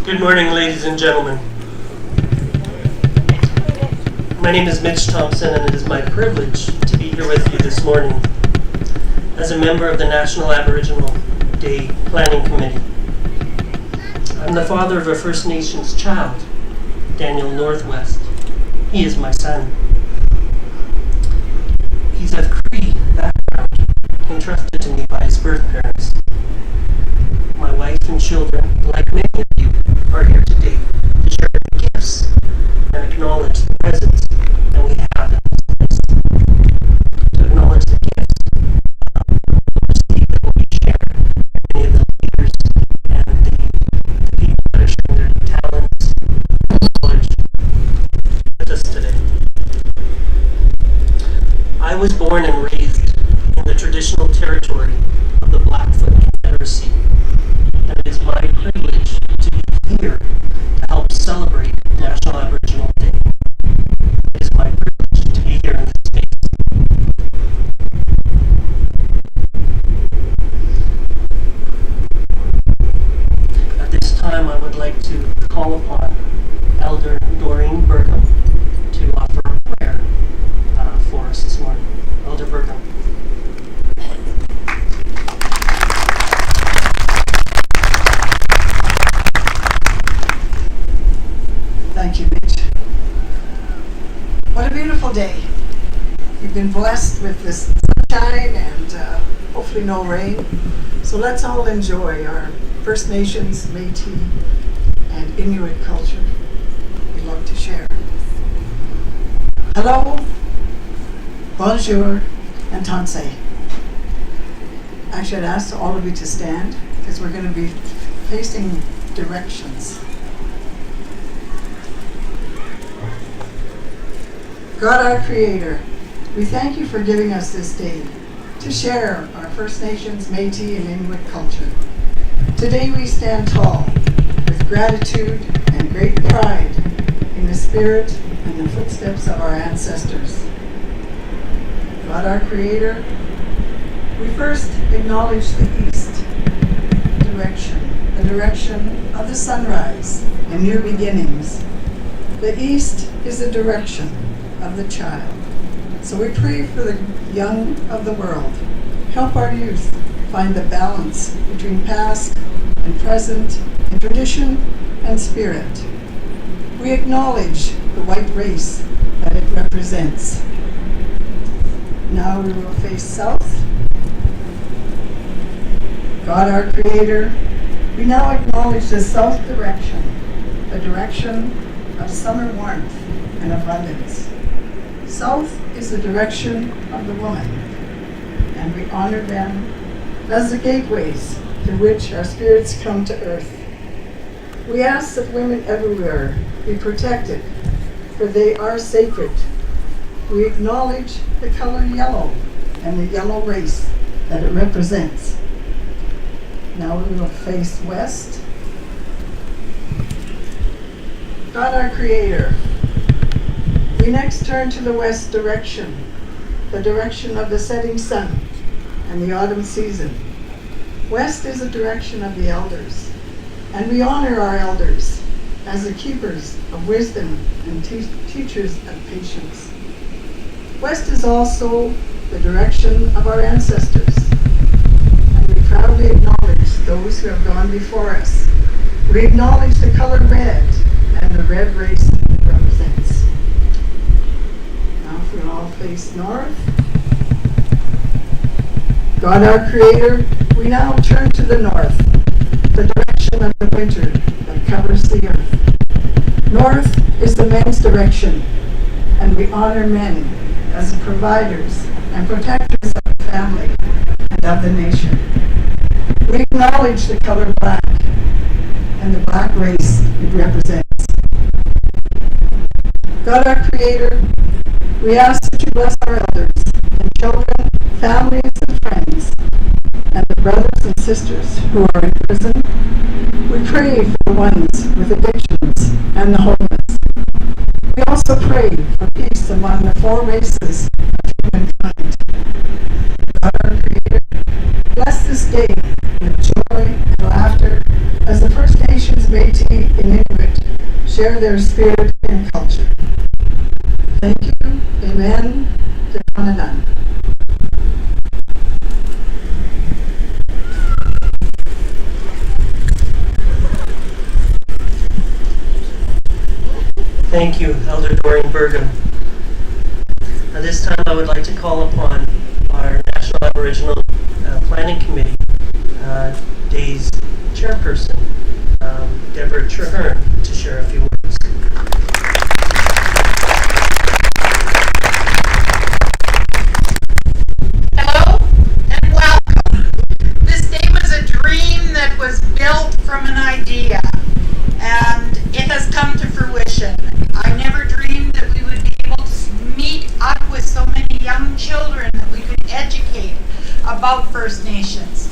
Good morning, ladies and gentlemen. My name is Mitch Thompson, and it is my privilege to be here with you this morning as a member of the National Aboriginal Day Planning Committee. I'm the father of a First Nations child, Daniel Northwest. He is my son. He's of Cree background, entrusted to me by his birth parents. My wife and children, like many of you, are here today to share the gifts and acknowledge the presence that we have in this place. To acknowledge the gifts received that will be shared by many of the leaders and the people that are sharing their talents and knowledge with us today. I was born and raised in the traditional territory of the Blackfoot Confederacy, and it is my privilege to be here to help celebrate National Aboriginal Day. It is my privilege to be here in this space. At this time, I would like to call upon Elder Doreen Burkham to offer a prayer for us this morning. Elder Burkham. Thank you, Mitch. What a beautiful day. We've been blessed with this sunshine and hopefully no rain. So let's all enjoy our First Nations, Métis, and Inuit culture we love to share. Hello, bonjour, and tansei. I should ask all of you to stand because we're going to be facing directions. God, our Creator, we thank you for giving us this day to share our First Nations, Métis, and Inuit culture. Today we stand tall with gratitude and great pride in the spirit and the footsteps of our ancestors. God, our Creator, we first acknowledge the east direction, the direction of the sunrise and new beginnings. The east is the direction of the child. So we pray for the young of the world. Help our youth find the balance between past and present, and tradition and spirit. We acknowledge the white race that it represents. Now we will face south. God, our Creator, we now acknowledge the south direction, the direction of summer warmth and abundance. South is the direction of the woman, and we honor them as the gateways through which our spirits come to earth. We ask that women everywhere be protected, for they are sacred. We acknowledge the color yellow and the yellow race that it represents. Now we will face west. God, our Creator, we next turn to the west direction, the direction of the setting sun and the autumn season. West is the direction of the elders, and we honor our elders as the keepers of wisdom and teachers of patience. West is also the direction of our ancestors, and we proudly acknowledge those who have gone before us. We acknowledge the color red and the red race it represents. Now if we'll all face north. God, our Creator, we now turn to the north, the direction of the winter that covers the earth. North is the men's direction, and we honor men as the providers and protectors of the family and of the nation. We acknowledge the color black and the black race it represents. God, our Creator, we ask that you bless our elders and children, families, and friends, and the brothers and sisters who are in prison. We pray for the ones with addictions and the homeless. We also pray for peace among the four races of humankind. God, our Creator, bless this day with joy and laughter as the First Nations Métis, share their spirit and culture. Thank you. Amen. Anan. Thank you, Elder Doreen Bergen. At this time, I would like to call upon our National Aboriginal Planning Committee Day's chairperson, Deborah Traherne, to share a few words. Hello and welcome. This day was a dream that was built from an idea, and it has come to fruition. I never dreamed that we would be able to meet up with so many young children that we could educate about First Nations.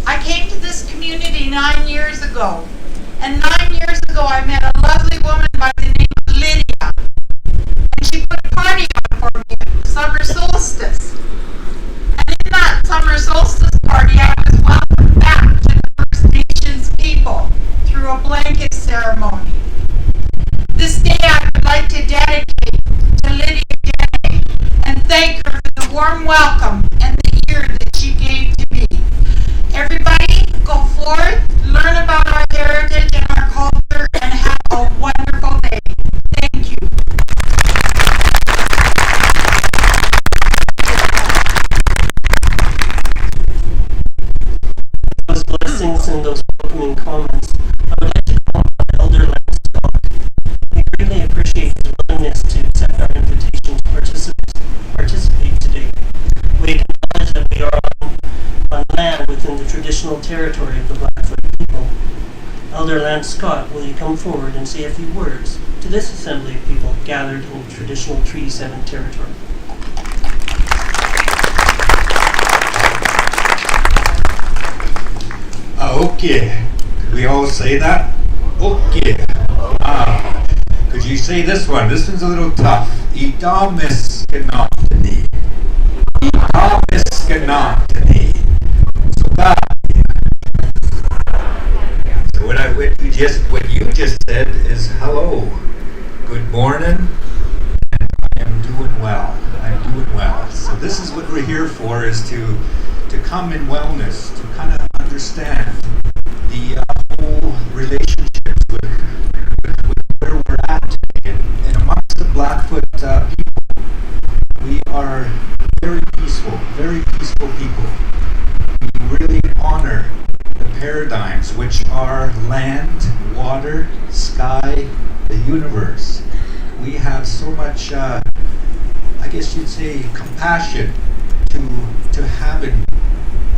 I came to this community 9 years ago, and 9 years ago I met a lovely woman by the name of Lydia, and she put a party on for me at summer solstice. And in that summer solstice party, I was welcomed back to the First Nations people through a blanket ceremony. This day I would like to dedicate to Lydia Janney and thank her for the warm welcome and the ear that she gave to me. Everybody, go forth, learn about our heritage and our culture, and have a wonderful day. Thank you. Those blessings and those welcoming comments, I would like to call upon Elder Lance Scott. We greatly appreciate his willingness to accept our invitation to participate today. We acknowledge that we are on land within the traditional territory of the Blackfoot people. Elder Lance Scott, will you come forward and say a few words to this assembly of people gathered in traditional Treaty 7 territory? Okay. Could we all say that? Okay. Could you say this one? This one's a little tough. Idamis Ganoptany. Idamis Ganoptany. So that. So what you just said is hello. Good morning. And I am doing well. I'm doing well. So this is what we're here for, is to come in wellness, to kind of understand the whole relationships with where we're at today. And amongst the Blackfoot people, we are very peaceful people. We really honor the paradigms, which are land, water, sky, the universe. We have so much, I guess you'd say, compassion to having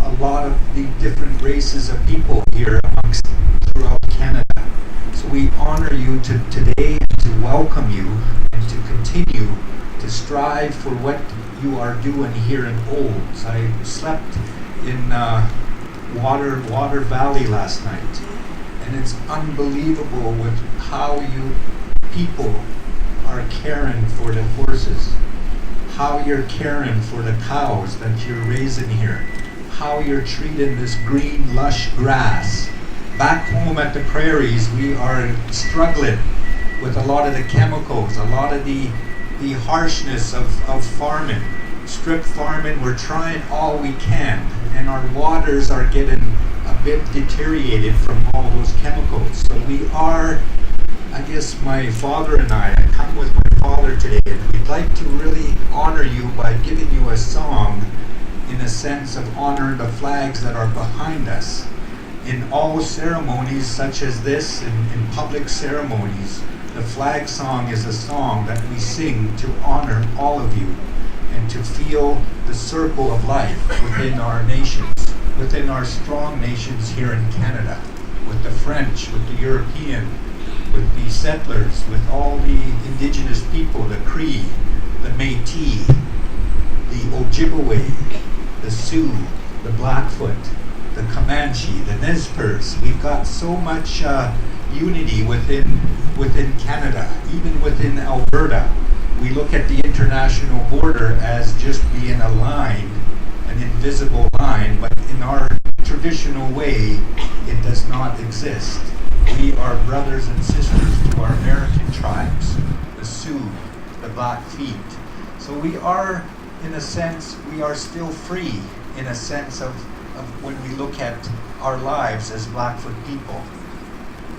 a lot of the different races of people here throughout Canada. So we honor you today, and to welcome you, and to continue to strive for what you are doing here in Olds. I slept in Water Valley last night, and it's unbelievable with how you people are caring for the horses, how you're caring for the cows that you're raising here, how you're treating this green, lush grass. Back home at the prairies, we are struggling with a lot of the chemicals, a lot of the harshness of farming, strip farming. We're trying all we can, and our waters are getting a bit deteriorated from all those chemicals. So we are, I guess my father and I come with my father today, and we'd like to really honor you by giving you a song in a sense of honoring the flags that are behind us. In all ceremonies such as this, in public ceremonies, the flag song is a song that we sing to honor all of you and to feel the circle of life within our nations, within our strong nations here in Canada, with the French, with the European, with the settlers, with all the Indigenous people, the Cree, the Métis, the Ojibwe, the Sioux, the Blackfoot, the Comanche, the Nez Perce. We've got so much unity within Canada, even within Alberta. We look at the international border as just being a line, an invisible line, but in our traditional way, it does not exist. We are brothers and sisters to our American tribes, the Sioux, the Blackfeet. So we are, in a sense, we are still free, in a sense of when we look at our lives as Blackfoot people.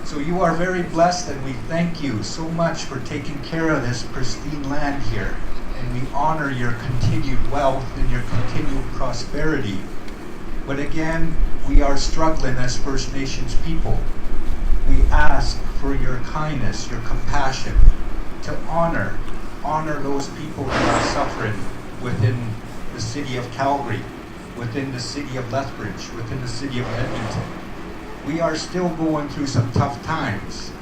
So you are very blessed, and we thank you so much for taking care of this pristine land here. And we honor your continued wealth and your continued prosperity. But again, we are struggling as First Nations people. We ask for your kindness, your compassion, to honor those people who are suffering within the city of Calgary, within the city of Lethbridge, within the city of Edmonton. We are still going through some tough times,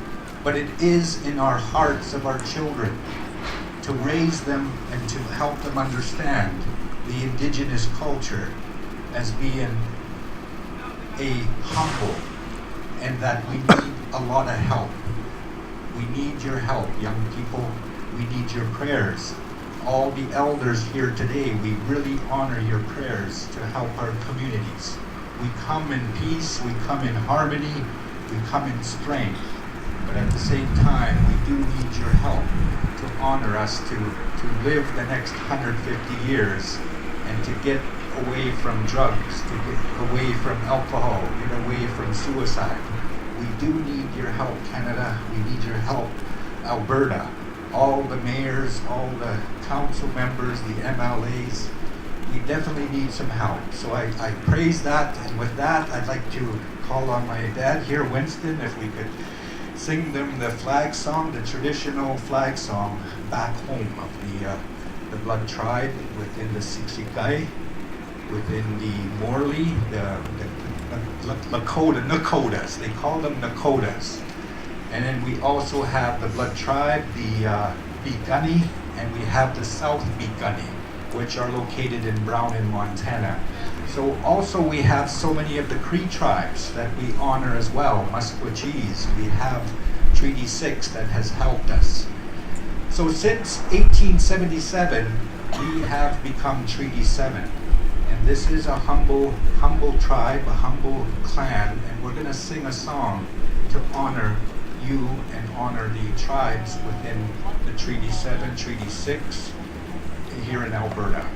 but it is in our hearts of our children to raise them and to help them understand the Indigenous culture as being a humble, and that we need a lot of help. We need your help, young people. We need your prayers. All the elders here today, we really honor your prayers to help our communities. We come in peace, we come in harmony, we come in strength. But at the same time, we do need your help to honor us to live the next 150 years and to get away from drugs, to get away from alcohol, get away from suicide. We do need your help, Canada. We need your help, Alberta. All the mayors, all the council members, the MLAs, we definitely need some help. So I praise that, and with that, I'd like to call on my dad here, Winston, if we could sing them the flag song, the traditional flag song, Back Home of the Blood Tribe within the Siksikai, within the Morley, the Nakotas. They call them Nakotas. And then we also have the Blood Tribe, the Begunni, and we have the South Begunni, which are located in Brownon, Montana. So also we have so many of the Cree tribes that we honor as well, Musqueambies. We have Treaty 6 that has helped us. So since 1877, we have become Treaty 7. And this is a humble tribe, a humble clan, and we're going to sing a song to honor you and honor the tribes within the Treaty 7, Treaty 6 here in Alberta.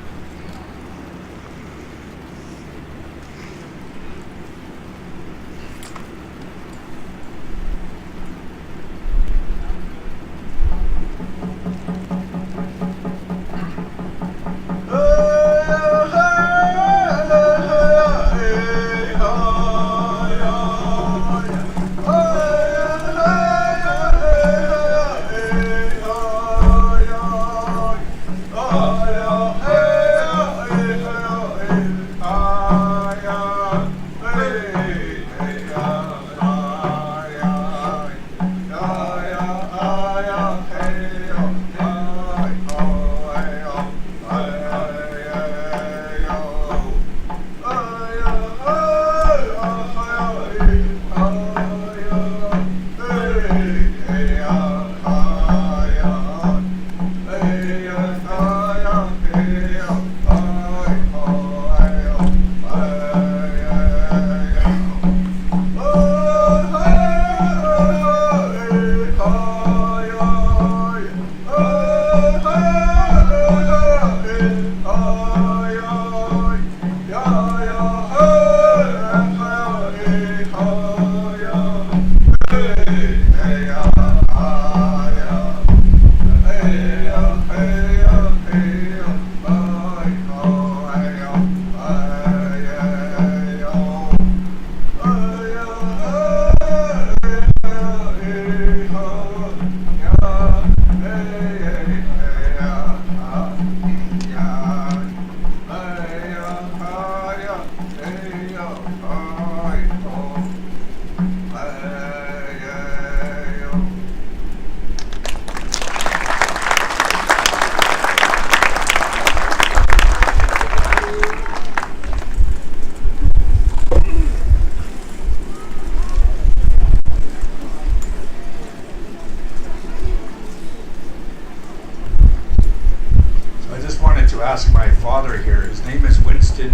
Ask my father here. His name is Winston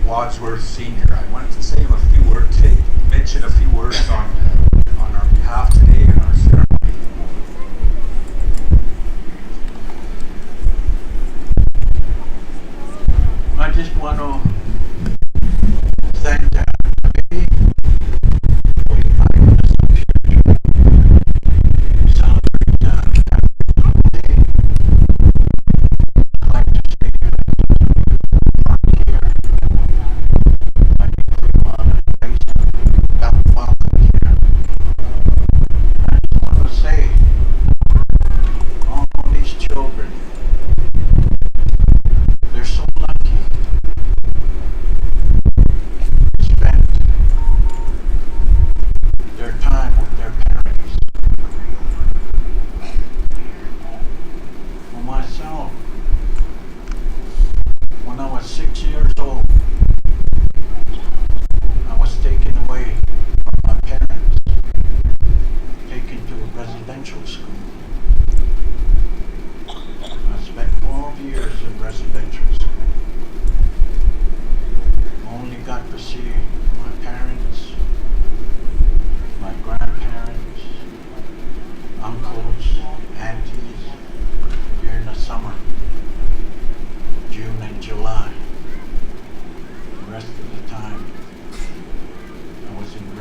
Wadsworth Sr. I wanted to say him a few words, mention a few words on our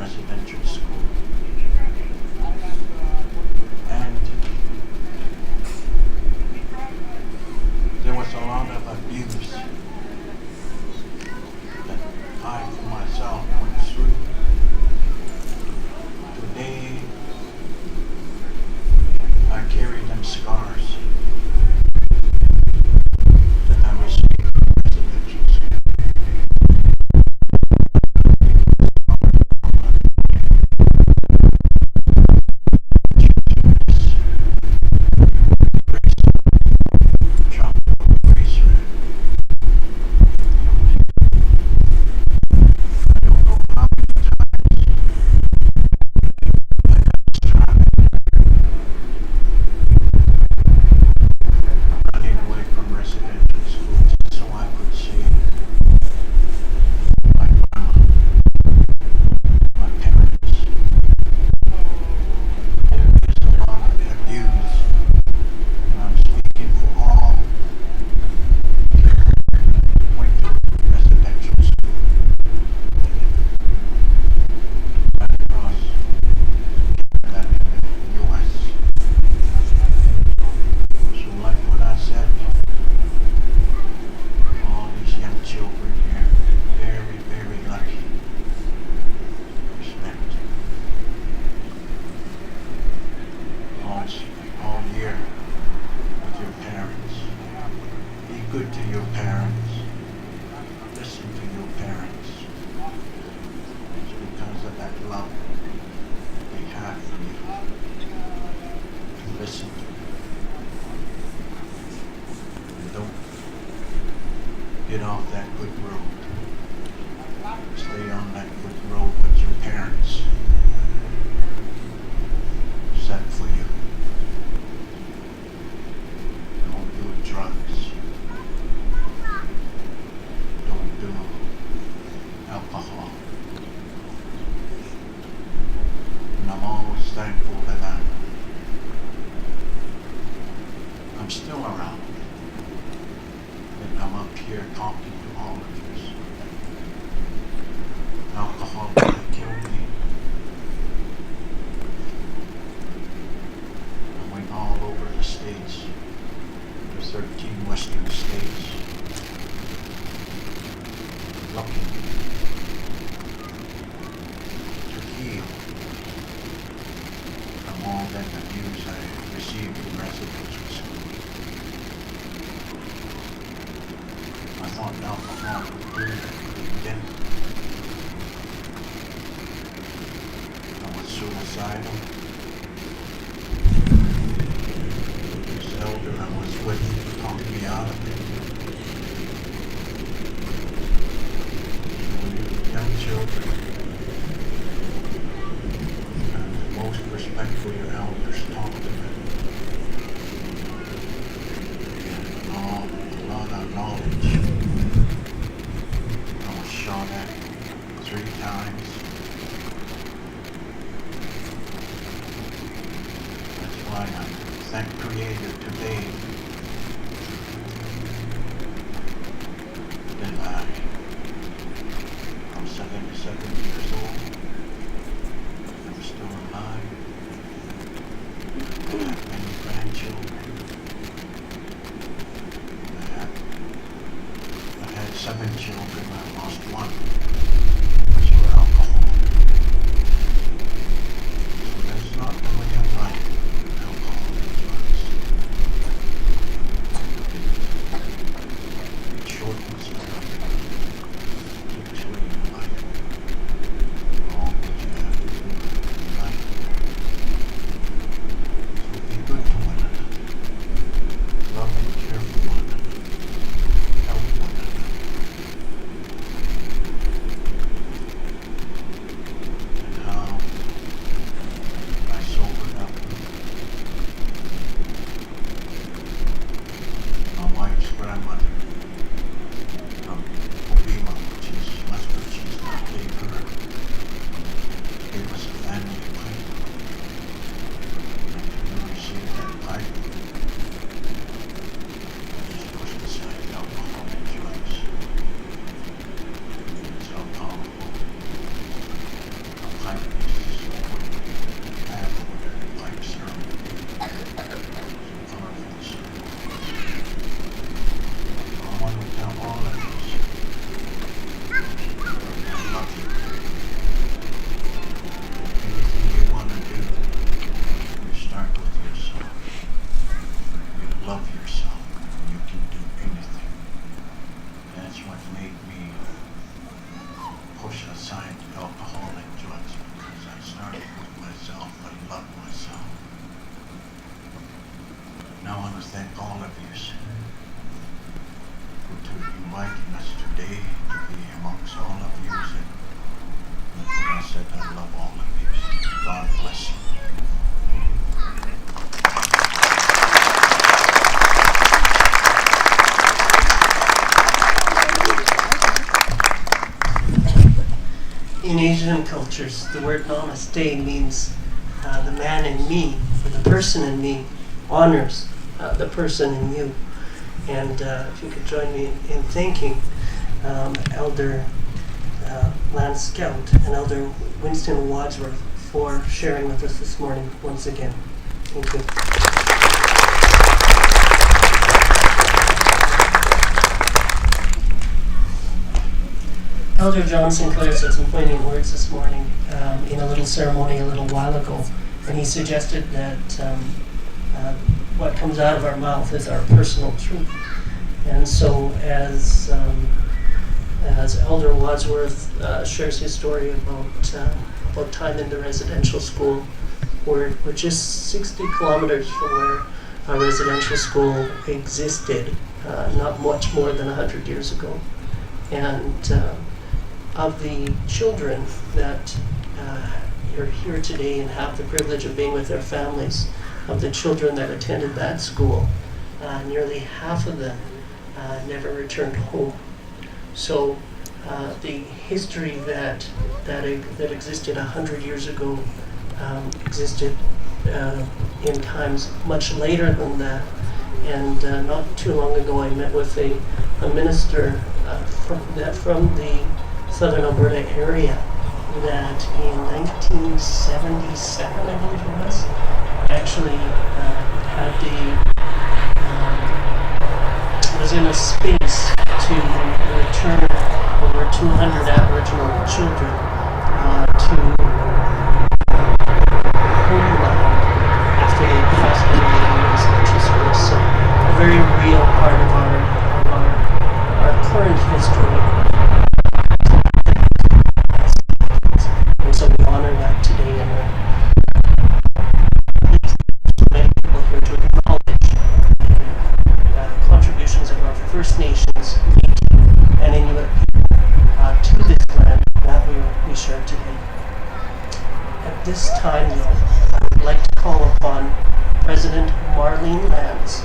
residential school. And there was a lot of abuse that I myself went through. Today, I carry them scars that I received from residential school. Running away from residential schools so I could see my grandma, my parents. There is a lot of abuse, and I'm speaking for all who went to residential school right across Canada and the US. So like what I said, all these young children here, very, very lucky. Respect. All year with your parents. Be good to your parents. Listen to your parents. It's because of that love they have for you. Listen to them. And don't get off that good road. Stay on that good road with your parents set for you. Don't do drugs. Don't do alcohol. And I'm always thankful that I'm still around. And I'm up here talking to all of you. Alcohol didn't kill me. I went all over the states, the 13 western states, looking to heal from all that abuse I received in residential school. I thought alcohol would do that, but it didn't. I was suicidal. This elder I was with talked me out of it. So when you young children, have the most respect for your elders, talk to them. A lot of knowledge. I was shot at 3 times. That's why I thank Creator today that I'm 77 years old. I'm still alive. I have many grandchildren. I had 7 children. I lost 1. Which were alcohol. So that's not the way of life. Alcohol and drugs. It shortens your life. Takes away your life. All that you have to do in life. So be good to one another. Love and care for one another. Help one another. And how I sobered up. My wife's grandmother from Obima, which is mustard cheese, that gave us a family pipe. And we received that pipe. Just pushed aside alcohol and drugs. It's how powerful like this afterward, like sermon. Powerful sermon. I want to tell all of you, I love you. Anything you want to do, you start with yourself. You love yourself, and you can do anything. That's what made me push aside alcoholic drugs, because I started with myself. I loved myself. Now I want to thank all of you for inviting us today to be amongst all of you. And when I said I love all of you, God bless you. In Asian cultures, the word namaste means the man in me, or the person in me, honors the person in you. And if you could join me in thanking Elder Lance Scout and Elder Winston Wadsworth for sharing with us this morning once again. Thank you. Elder John Sinclair said some poignant words this morning in a little ceremony a little while ago, and he suggested that what comes out of our mouth is our personal truth. And so as Elder Wadsworth shares his story about time in the residential school, we're just 60 kilometers from where our residential school existed, not much more than 100 years ago. And of the children that are here today and have the privilege of being with their families, of the children that attended that school, nearly half of them never returned home. So the history that existed 100 years ago existed in times much later than that. And not too long ago, I met with a minister from the southern Alberta area that in 1977, I believe it was, actually was in a space to return over 200 Aboriginal children to homeland after they passed away in residential schools. So a very real part of our current history. And so we honor that today, and we're people here to acknowledge the contributions of our First Nations, Métis, and Inuit people to this land that we share today. At this time, though, I would like to call upon President Marlene Lance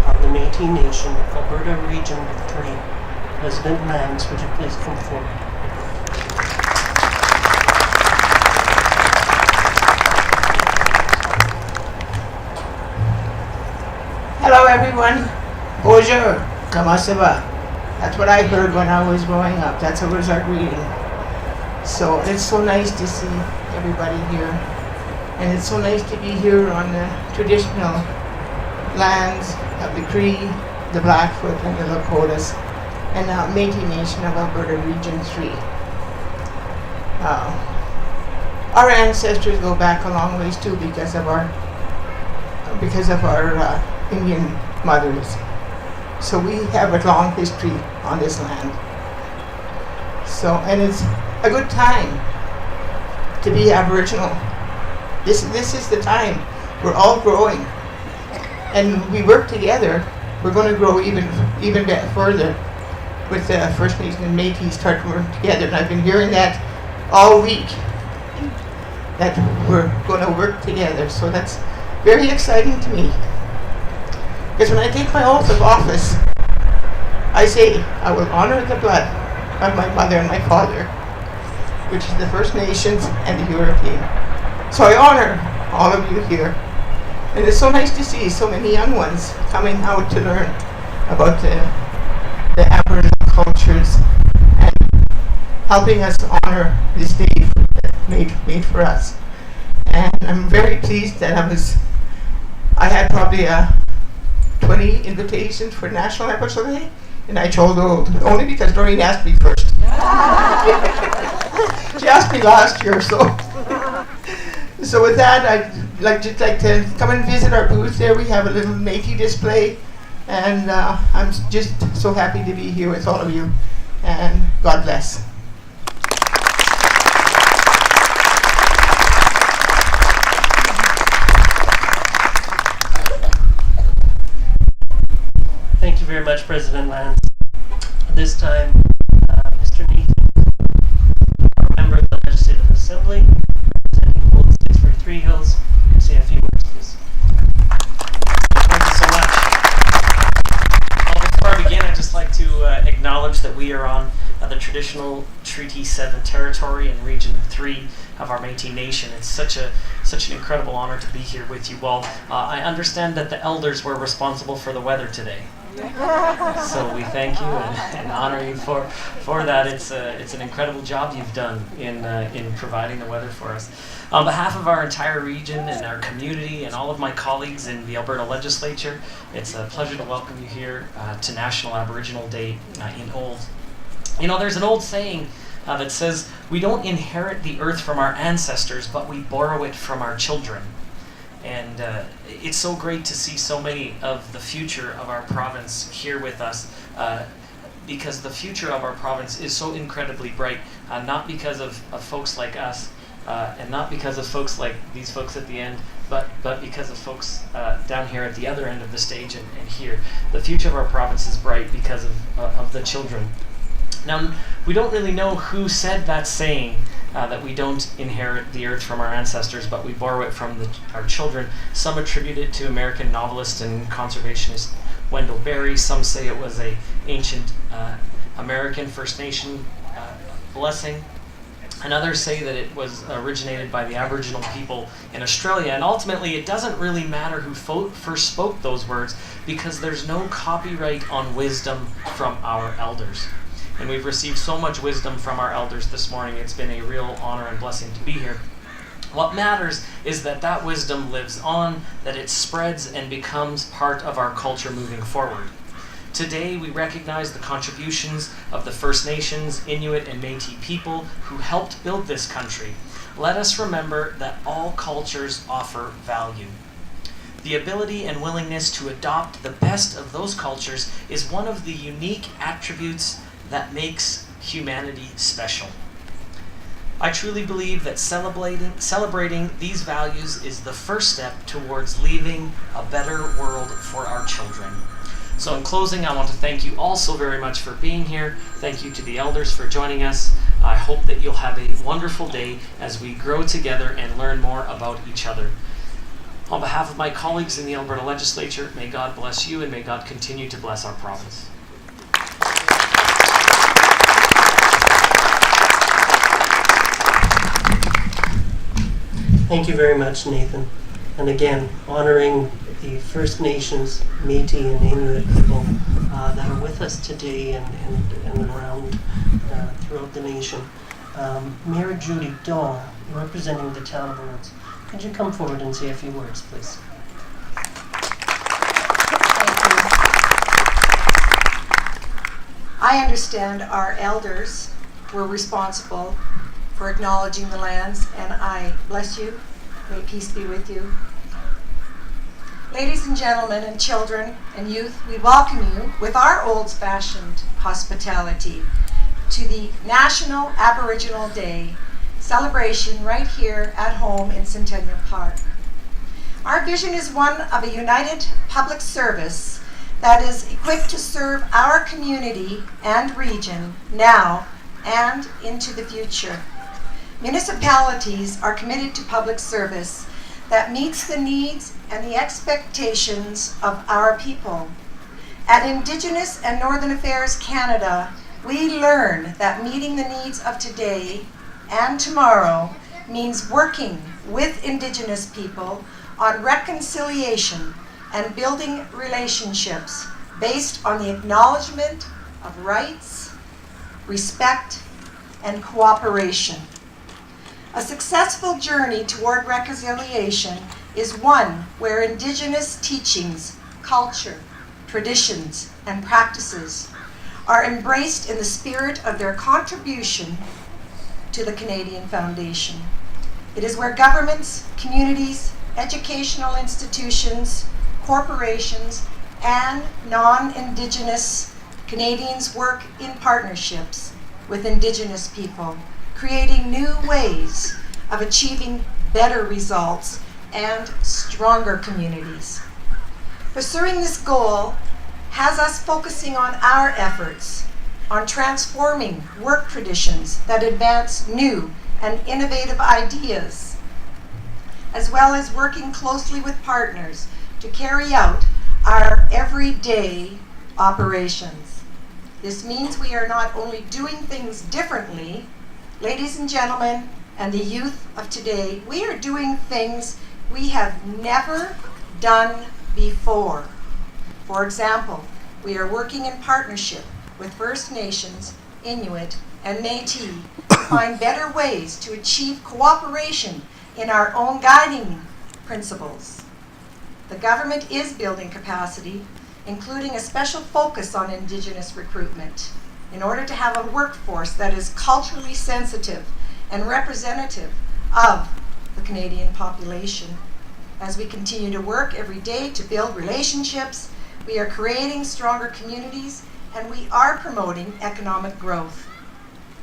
of the Métis Nation, Alberta Region 3. President Lance, would you please come forward? Hello everyone. Bonjour. Comment ça va? That's what I heard when I was growing up. That's what was our greeting. So it's so nice to see everybody here. And it's so nice to be here on the traditional lands of the Cree, the Blackfoot, and the Lakotas, and now Métis Nation of Alberta Region 3. Our ancestors go back a long ways too because of our Indian mothers. So we have a long history on this land. So, and it's a good time to be Aboriginal. This is the time. We're all growing, and we work together. We're going to grow even bit further with the First Nation and Métis start to work together. And I've been hearing that all week, that we're going to work together. So that's very exciting to me. Because when I take my oath of office, I say I will honor the blood of my mother and my father, which is the First Nations and the European. So I honor all of you here. And it's so nice to see so many young ones coming out to learn about the Aboriginal cultures and helping us honor this day made for us. And I'm very pleased that I had probably 20 invitations for National Aboriginal Day, and I chose Old, only because Doreen asked me first. She asked me last year, so. So with that, I'd like to come and visit our booth there. We have a little Métis display, and I'm just so happy to be here with all of you, and God bless. Thank you very much, President Lance. This time, Mr. Nathan, a member of the Legislative Assembly, representing Golden State for Three Hills, can say a few words, please. Thank you so much. Well, before I begin, I'd just like to acknowledge that we are on the traditional Treaty 7 territory in Region 3 of our Métis Nation. It's such an incredible honor to be here with you all. I understand that the elders were responsible for the weather today. So we thank you and honor you for that. It's an incredible job you've done in providing the weather for us. On behalf of our entire region and our community and all of my colleagues in the Alberta Legislature, it's a pleasure to welcome you here to National Aboriginal Day in Old. You know, there's an old saying that says, we don't inherit the earth from our ancestors, but we borrow it from our children. And it's so great to see so many of the future of our province here with us, because the future of our province is so incredibly bright, not because of folks like us, and not because of folks like these folks at the end, but because of folks down here at the other end of the stage and here. The future of our province is bright because of the children. Now, we don't really know who said that saying, that we don't inherit the earth from our ancestors, but we borrow it from our children. Some attribute it to American novelist and conservationist Wendell Berry. Some say it was an ancient American First Nation blessing. And others say that it was originated by the Aboriginal people in Australia. And ultimately, it doesn't really matter who first spoke those words, because there's no copyright on wisdom from our elders. And we've received so much wisdom from our elders this morning. It's been a real honor and blessing to be here. What matters is that wisdom lives on, that it spreads and becomes part of our culture moving forward. Today, we recognize the contributions of the First Nations, Inuit, and Métis people who helped build this country. Let us remember that all cultures offer value. The ability and willingness to adopt the best of those cultures is one of the unique attributes that makes humanity special. I truly believe that celebrating these values is the first step towards leaving a better world for our children. So in closing, I want to thank you all so very much for being here. Thank you to the elders for joining us. I hope that you'll have a wonderful day as we grow together and learn more about each other. On behalf of my colleagues in the Alberta Legislature, may God bless you and may God continue to bless our province. Thank you very much, Nathan. And again, honoring the First Nations, Métis, and Inuit people that are with us today and around throughout the nation. Mayor Judy Daw, representing the town of Olds, could you come forward and say a few words, please? I understand our elders were responsible for acknowledging the lands, and I bless you. May peace be with you. Ladies and gentlemen and children and youth, we welcome you with our old-fashioned hospitality to the National Aboriginal Day celebration right here at home in Centennial Park. Our vision is one of a united public service that is equipped to serve our community and region now and into the future. Municipalities are committed to public service that meets the needs and the expectations of our people. At Indigenous and Northern Affairs Canada, we learn that meeting the needs of today and tomorrow means working with Indigenous people on reconciliation and building relationships based on the acknowledgement of rights, respect, and cooperation. A successful journey toward reconciliation is one where Indigenous teachings, culture, traditions, and practices are embraced in the spirit of their contribution to the Canadian Foundation. It is where governments, communities, educational institutions, corporations, and non-Indigenous Canadians work in partnerships with Indigenous people, creating new ways of achieving better results and stronger communities. Pursuing this goal has us focusing on our efforts on transforming work traditions that advance new and innovative ideas, as well as working closely with partners to carry out our everyday operations. This means we are not only doing things differently, ladies and gentlemen, and the youth of today, we are doing things we have never done before. For example, we are working in partnership with First Nations, Inuit, and Métis to find better ways to achieve cooperation in our own guiding principles. The government is building capacity, including a special focus on Indigenous recruitment, in order to have a workforce that is culturally sensitive and representative of the Canadian population. As we continue to work every day to build relationships, we are creating stronger communities, and we are promoting economic growth.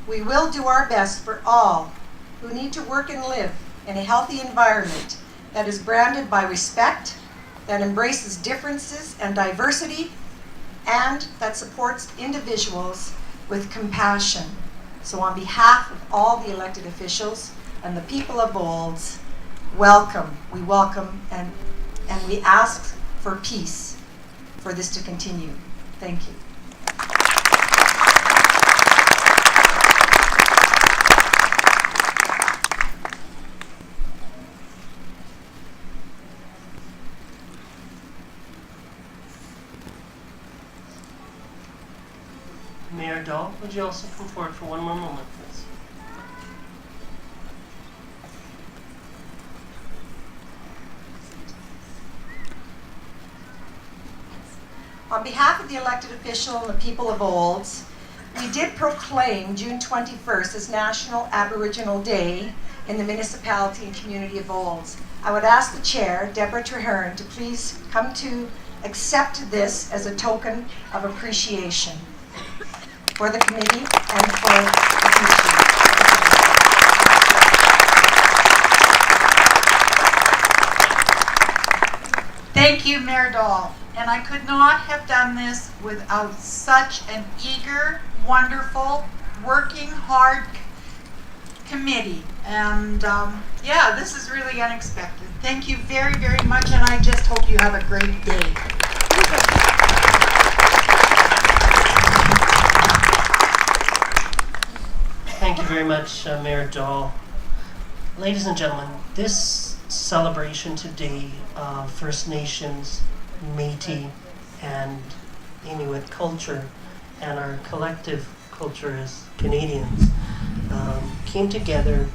We will do our best for all who need to work and live in a healthy environment that is branded by respect, that embraces differences and diversity, and that supports individuals with compassion. So on behalf of all the elected officials and the people of Olds, welcome. We welcome and we ask for peace for this to continue. Thank you. Mayor Dahl, would you also come forward for one more moment, please? On behalf of the elected official and the people of Olds, we did proclaim June 21st as National Aboriginal Day in the municipality and community of Olds. I would ask the chair, Deborah Treherne, to please come to accept this as a token of appreciation for the committee and for the commission. Thank you, Mayor Dahl. And I could not have done this without such an eager, wonderful, working hard committee. And yeah, this is really unexpected. Thank you very, very much, and I just hope you have a great day. Thank you very much, Mayor Dahl. Ladies and gentlemen, this celebration today of First Nations, Métis, and Inuit culture, and our collective culture as Canadians, came together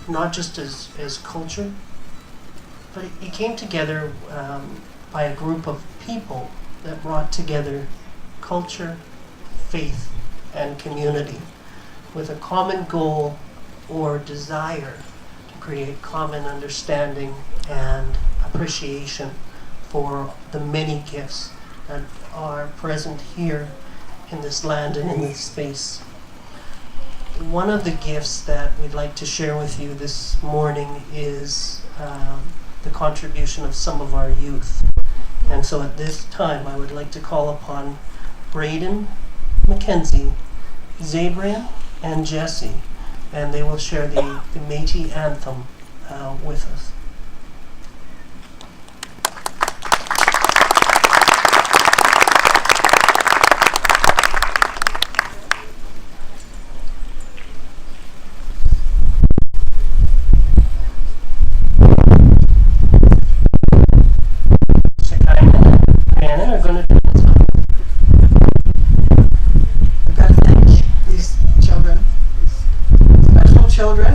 not just as culture, but it came together by a group of people that brought together culture, faith, and community with a common goal or desire to create common understanding and appreciation for the many gifts that are present here in this land and in this space. One of the gifts that we'd like to share with you this morning is the contribution of some of our youth. And so at this time, I would like to call upon Braden, Mackenzie, Zabrian, and Jesse, and they will share the Métis anthem with us. Are going to do this. I've got to thank these children, these special children,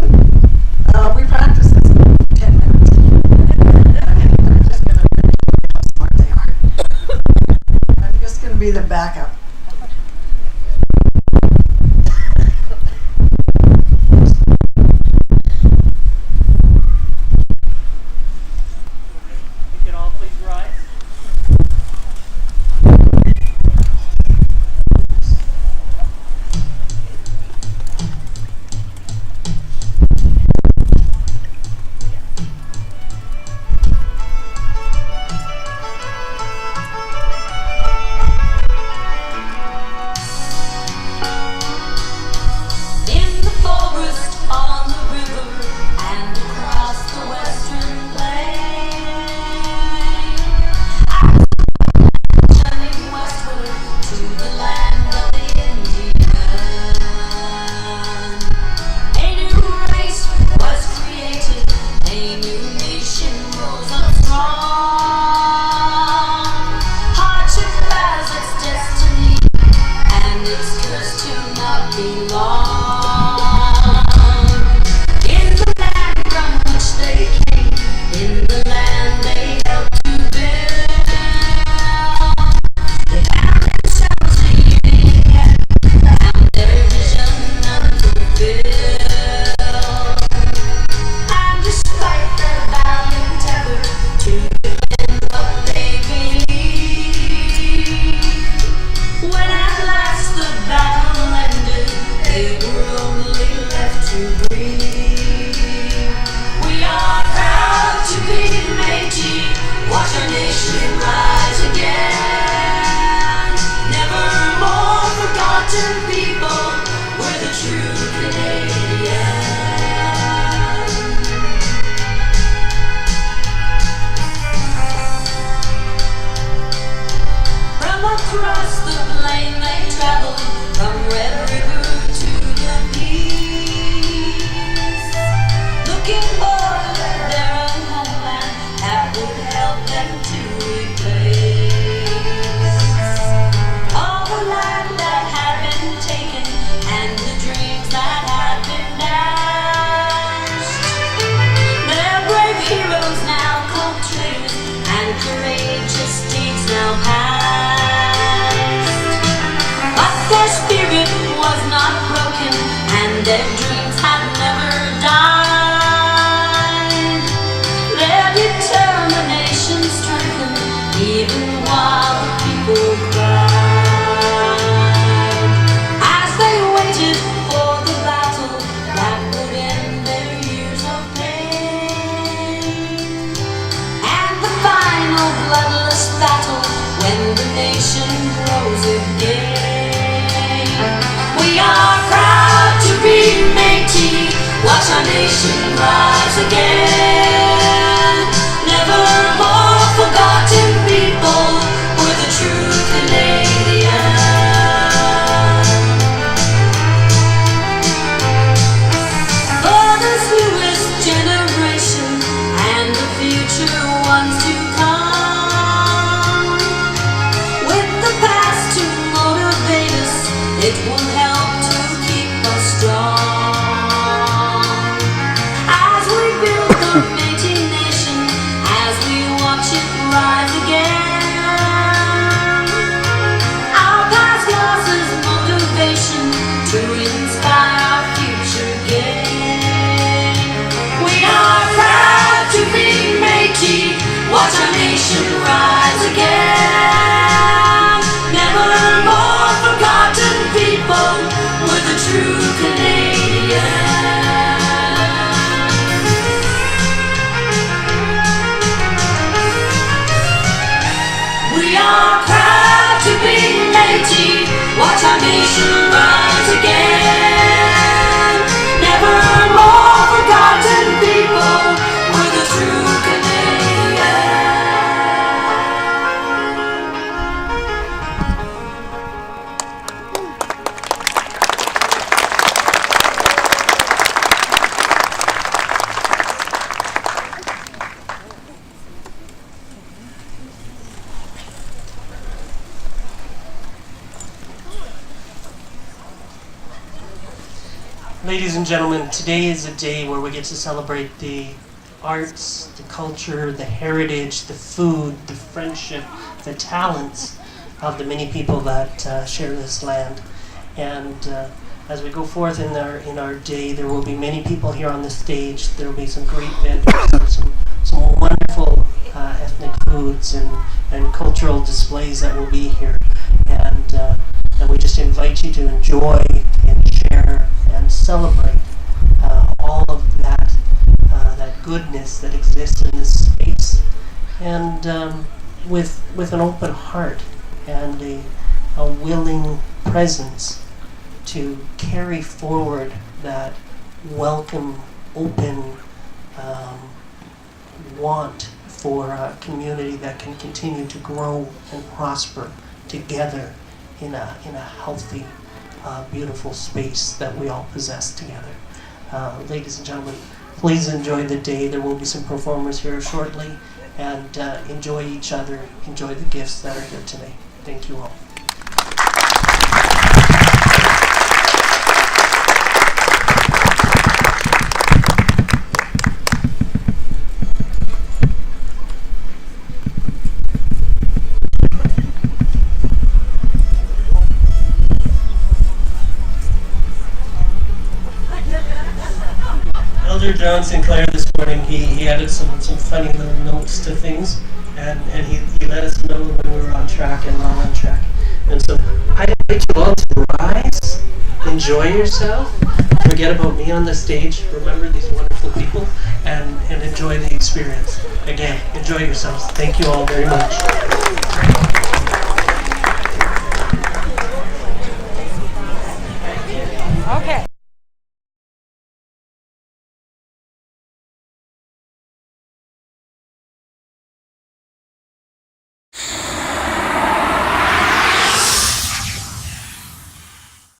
a new nation rose up strong. Hardship has its destiny, and it's cursed to not belong. In the land from which they came, in the land they helped to build, they found themselves a union, found their vision unfulfilled. And despite their valiant effort to defend what they believed, when at last the battle ended, they were only left to grieve. We are proud to be Métis, watch our nation rise again. Never more forgotten people, we're the true Canadians. From across the plain they traveled, from Red River to the Peace, looking for their own homeland that would help them to replace all the land that had been taken and the dreams that had been dashed. Their brave heroes now called traitors, and courageous deeds now past. But their spirit was not broken, and their dreams had never died. Their determination strengthened, even while the people cried, as they waited for the battle that would end their years of pain, and the final bloodless battle when the nation grows again. We are proud to be Métis, watch our nation rise again. Never more forgotten people, we're the true Canadians. For this newest generation and the future ones to come, with the past to motivate us, it will help to keep us strong. As we build the Métis nation, as we watch it rise again, our past losses motivation to inspire our future gain. We are proud to be Métis, watch our nation rise again. Never more forgotten people, we're the true Canadians. We are proud to be Métis, watch our nation rise again. Never more forgotten people, we're the true Canadians. Ladies and gentlemen, today is a day where we get to celebrate the arts, the culture, the heritage, the food, the friendship, the talents of the many people that share this land. And as we go forth in our day, there will be many people here on the stage. There will be some great vendors and some wonderful ethnic foods and cultural displays that will be here. And we just invite you to enjoy and share and celebrate all of that goodness that exists in this space, and with an open heart and a willing presence to carry forward that welcome, open want for a community that can continue to grow and prosper together in a healthy, beautiful space that we all possess together. Ladies and gentlemen, Please enjoy the day. There will be some performers here shortly, and enjoy each other. Enjoy the gifts that are here today. Thank you all. Elder John Sinclair this morning, he added some funny little notes to things, and he let us know when we were on track and not on track. And so I invite you all to rise, enjoy yourself, forget about me on the stage, remember these wonderful people, and enjoy the experience. Again, enjoy yourselves. Thank you all very much.